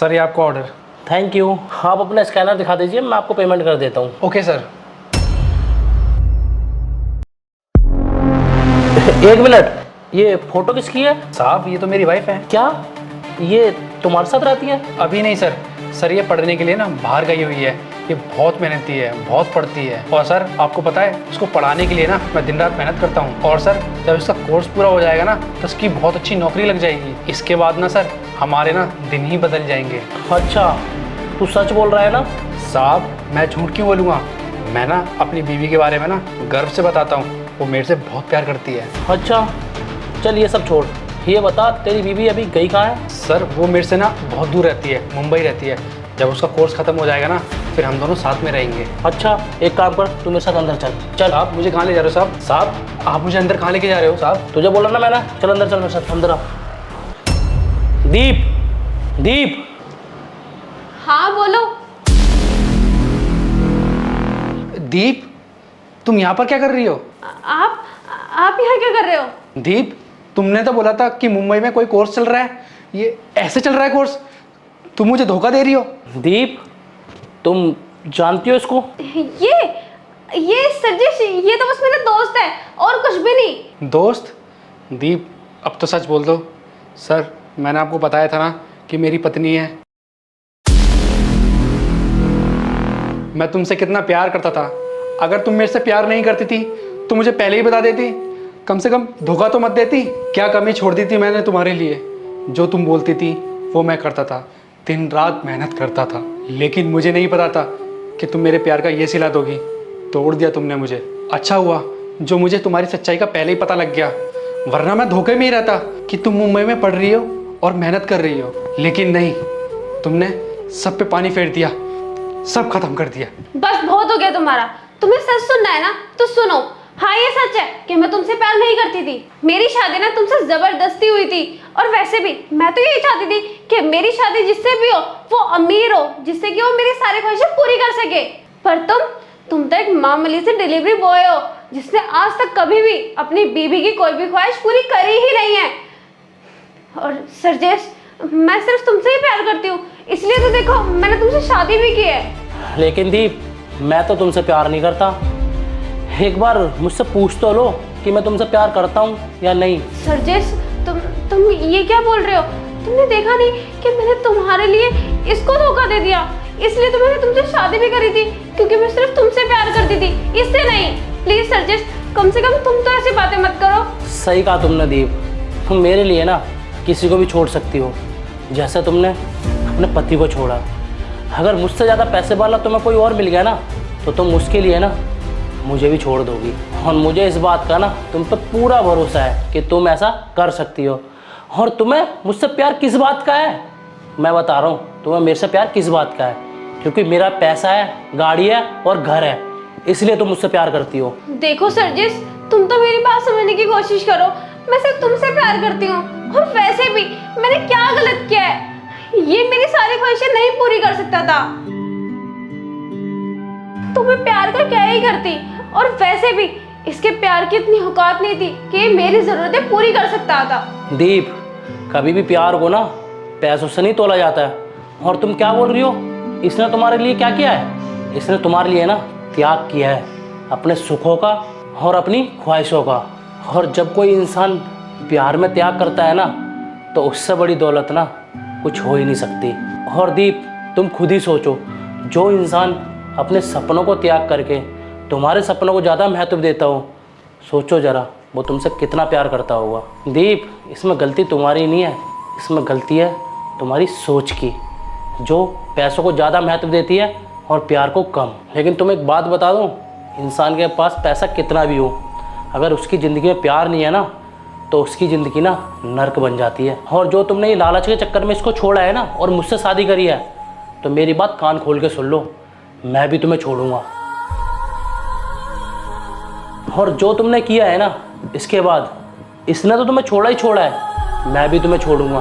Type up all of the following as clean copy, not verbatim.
Sir ये आपका order. Thank you. आप अपना स्कैनर दिखा दीजिए, मैं आपको पेमेंट कर देता हूँ। Okay sir. एक मिनट, ये फोटो किसकी है? साहब ये तो मेरी वाइफ है। क्या ये तुम्हारे साथ रहती है? अभी नहीं सर, सर ये पढ़ने के लिए ना बाहर गई हुई है। ये बहुत मेहनती है, बहुत पढ़ती है। और सर आपको पता है, उसको पढ़ाने के लिए ना मैं दिन रात मेहनत करता हूँ। और सर जब इसका कोर्स पूरा हो जाएगा ना तो इसकी बहुत अच्छी नौकरी लग जाएगी। इसके बाद ना सर हमारे ना दिन ही बदल जाएंगे। अच्छा, तू सच बोल रहा है ना? साहब मैं झूठ क्यों बोलूँगा, मैं ना अपनी बीवी के बारे में ना गर्व से बताता हूँ, वो मेरे से बहुत प्यार करती है। अच्छा चल ये सब छोड़, ये बता तेरी बीवी अभी गई कहाँ है? सर वो मेरे से ना बहुत दूर रहती है, मुंबई रहती है। जब उसका कोर्स खत्म हो जाएगा ना फिर हम दोनों साथ में रहेंगे। अच्छा एक काम कर, तू मेरे साथ अंदर चल। चल। आप मुझे कहाँ ले जा रहे हो साहब? साहब आप मुझे अंदर कहाँ लेके जा रहे हो साहब? तुझे बोला ना मैंने, चल अंदर चल मेरे साथ, अंदर आ। दीप, दीप। हाँ बोलो। दीप तुम यहाँ पर क्या कर रही हो? आप यहाँ क्या कर रहे हो? दीप तुमने तो बोला था कि मुंबई में कोई कोर्स चल रहा है, ये ऐसे चल रहा है कोर्स? तुम मुझे धोखा दे रही हो। दीप तुम जानती हो इसको? ये सरजिश, ये तो बस मेरा दोस्त है और कुछ भी नहीं। दोस्त? दीप अब तो सच बोल दो। सर मैंने आपको बताया था ना कि मेरी पत्नी है। मैं तुमसे कितना प्यार करता था। अगर तुम मेरे से प्यार नहीं करती थी तो मुझे पहले ही बता देती, कम से कम धोखा तो मत देती। क्या कमी छोड़ दी थी मैंने तुम्हारे लिए? जो तुम बोलती थी वो मैं करता था, दिन रात मेहनत करता था। लेकिन मुझे नहीं पता था कि तुम मेरे प्यार का ये सिला दोगी। तोड़ दिया तुमने मुझे। अच्छा हुआ जो मुझे तुम्हारी सच्चाई का पहले ही पता लग गया, वरना मैं धोखे में ही रहता कि तुम मुंबई में पढ़ रही हो और मेहनत कर रही हो। लेकिन नहीं, तुमने सब पे पानी फेर दिया, सब खत्म कर दिया। बस बहुत हो गया तुम्हारा। तुम्हें सच सुनना है ना तो सुनो। हाँ ये सच है कि मैं तुमसे प्यार नहीं करती थी। मेरी शादी ना तुमसे जबरदस्ती हुई थी। और वैसे भी मैं तो यही चाहती थी कि मेरी शादी जिससे भी हो वो अमीर हो, जिससे कि वो मेरी सारी ख्वाहिशें पूरी कर सके। पर तुम तो एक मामूली से डिलीवरी बॉय हो जिसने आज तक कभी भी अपनी बीवी की कोई भी ख्वाहिश पूरी करी ही नहीं है। और सरजेश, मैं सिर्फ तुमसे ही प्यार करती हूँ, इसलिए तो देखो मैंने तुमसे शादी भी की है। लेकिन दीप मैं तो तुमसे प्यार नहीं करता। एक बार मुझसे पूछ तो लो कि मैं तुमसे प्यार करता हूँ या नहीं। सरजेश तुम ये क्या बोल रहे हो? तुमने देखा नहीं कि मैंने तुम्हारे लिए इसको धोखा दे दिया? इसलिए तो मैंने तुमसे शादी भी करी थी, क्योंकि मैं सिर्फ तुमसे प्यार करती थी, इससे नहीं। प्लीज सरजेश, कम से कम तुम तो ऐसी बातें मत करो। सही कहा तुमने दीप, तुम मेरे लिए ना किसी को भी छोड़ सकती हो, जैसे तुमने अपने पति को छोड़ा। अगर मुझसे ज़्यादा पैसे वाला तुम्हें कोई और मिल गया ना तो तुम उसके लिए ना मुझे भी छोड़ दोगी। और मुझे इस बात का ना तुम पे पूरा भरोसा है कि तुम ऐसा कर सकती हो। और तुम्हें मुझसे प्यार किस बात का है? मैं बता रहा हूँ तुम्हें मेरे से प्यार किस बात का है। क्योंकि मेरा पैसा है, गाड़ी है और घर है, इसलिए तुम मुझसे प्यार करती हो। देखो सरजिश, तुम तो मेरी बात समझने की कोशिश करो। मैं सिर्फ तुमसे प्यार करती हूँ। और वैसे भी मैंने क्या गलत किया है? ये मेरी सारी ख्वाहिशें नहीं पूरी कर सकता था। तुम्हें प्यार का क्या ही करती। और वैसे भी इसके प्यार की इतनी औकात नहीं थी कि ये मेरी जरूरतें पूरी कर सकता था। दीप कभी भी प्यार को ना पैसों से नहीं तोला जाता है। और तुम क्या बोल रही हो? इसने तुम्हारे लिए क्या किया है? इसने तुम्हारे लिए ना त्याग किया है, अपने सुखों का और अपनी ख्वाहिशों का। और जब कोई इंसान प्यार में त्याग करता है ना तो उससे बड़ी दौलत ना कुछ हो ही नहीं सकती। और दीप तुम खुद ही सोचो, जो इंसान अपने सपनों को त्याग करके तुम्हारे सपनों को ज़्यादा महत्व देता हो, सोचो ज़रा वो तुमसे कितना प्यार करता होगा। दीप इसमें गलती तुम्हारी नहीं है, इसमें गलती है तुम्हारी सोच की, जो पैसों को ज़्यादा महत्व देती है और प्यार को कम। लेकिन तुम एक बात बता दूँ, इंसान के पास पैसा कितना भी हो, अगर उसकी ज़िंदगी में प्यार नहीं है ना तो उसकी ज़िंदगी ना नर्क बन जाती है। और जो तुमने ये लालच के चक्कर में इसको छोड़ा है ना और मुझसे शादी करी है, तो मेरी बात कान खोल के सुन लो, मैं भी तुम्हें छोड़ूंगा। और जो तुमने किया है ना इसके बाद, इसने तो तुम्हें छोड़ा ही छोड़ा है, मैं भी तुम्हें छोड़ूंगा।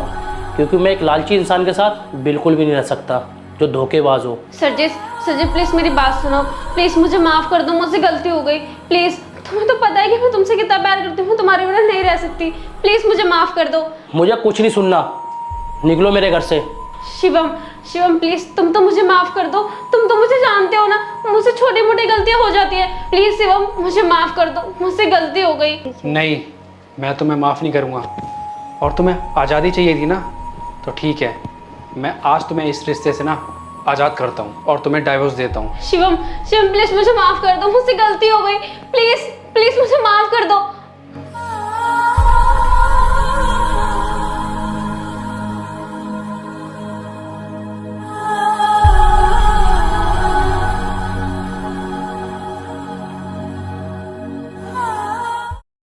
क्योंकि मैं एक लालची इंसान के साथ बिल्कुल भी नहीं रह सकता जो धोखेबाज हो। सरजिश प्लीज़ मेरी बात सुनो। प्लीज़ मुझे माफ़ कर दो, मुझसे गलती हो गई। प्लीज़, तुम्हें तो पता है कि मैं तुमसे कितना प्यार करती हूँ, तुम्हारे बिना नहीं रह सकती। प्लीज़ मुझे माफ़ कर दो। मुझे कुछ नहीं सुनना, निकलो मेरे घर से। शिवम शिवम प्लीज तुम तो मुझे माफ कर दो, तुम तो मुझे जानते हो ना, मुझसे छोटी मोटी गलतियां हो जाती है। प्लीज शिवम मुझे माफ कर दो, मुझसे गलती हो गई। नहीं, मैं तुम्हें माफ़ नहीं करूँगा। और तुम्हें आज़ादी चाहिए थी ना, तो ठीक है, मैं आज तुम्हें इस रिश्ते से ना आज़ाद करता हूँ और तुम्हें डाइवोर्स देता हूँ। शिवम शिवम प्लीज मुझे माफ कर दो, मुझसे गलती हो गई, प्लीज प्लीज मुझे माफ कर दो।